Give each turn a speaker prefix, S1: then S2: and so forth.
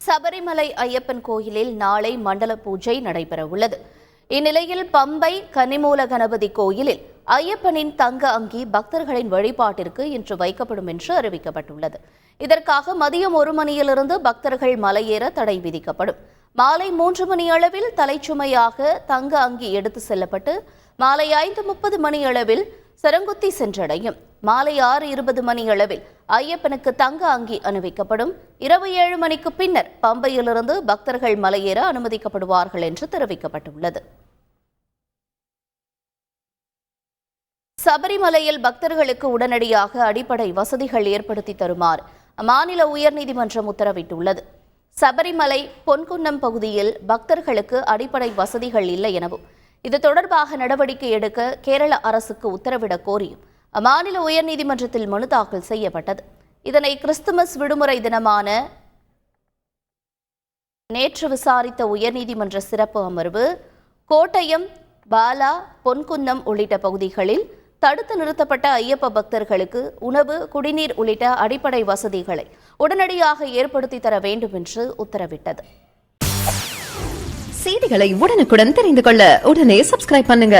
S1: சபரிமலை ஐயப்பன் கோயிலில் நாளை மண்டல பூஜை நடைபெறவுள்ளது. இந்நிலையில் பம்பை கன்னிமூல கணபதி கோயிலில் ஐயப்பனின் தங்க அங்கி பக்தர்களின் வழிபாட்டிற்கு இன்று வைக்கப்படும் என்று அறிவிக்கப்பட்டுள்ளது. இதற்காக மதியம் 1 மணியிலிருந்து பக்தர்கள் மலையேற தடை விதிக்கப்படும். மாலை 3 மணி அளவில் தலைச்சுமையாக தங்க அங்கி எடுத்து செல்லப்பட்டு மாலை 5:30 மணி அளவில் சரங்குத்தி சென்றடையும். மாலை 6:20 மணி அளவில் ஐயப்பனுக்கு தங்க அங்கி அணிவிக்கப்படும். இரவு 7 மணிக்கு பின்னர் பம்பையிலிருந்து பக்தர்கள் மலையேற அனுமதிக்கப்படுவார்கள் என்று தெரிவிக்கப்பட்டுள்ளது. சபரிமலையில் பக்தர்களுக்கு உடனடியாக அடிப்படை வசதிகள் ஏற்படுத்தி தருமாறு மாநில உயர்நீதிமன்றம் உத்தரவிட்டுள்ளது. சபரிமலை பொன்குன்னம் பகுதியில் பக்தர்களுக்கு அடிப்படை வசதிகள் இல்லை எனவும் இது தொடர்பாக நடவடிக்கை எடுக்க கேரள அரசுக்கு உத்தரவிடக் கோரியும் அம்மாநில உயர்நீதிமன்றத்தில் மனு தாக்கல் செய்யப்பட்டது. இதனை கிறிஸ்துமஸ் விடுமுறை தினமான நேற்று விசாரித்த உயர்நீதிமன்ற சிறப்பு அமர்வு கோட்டயம், பாலா, பொன்குன்னம் உள்ளிட்ட பகுதிகளில் தடுத்து நிறுத்தப்பட்ட ஐயப்ப பக்தர்களுக்கு உணவு, குடிநீர் உள்ளிட்ட அடிப்படை வசதிகளை உடனடியாக ஏற்படுத்தி தர வேண்டும் என்று உத்தரவிட்டது.
S2: செய்திகளை உடனுக்குடன் தெரிந்து கொள்ள உடனே சப்ஸ்கிரைப் பண்ணுங்க.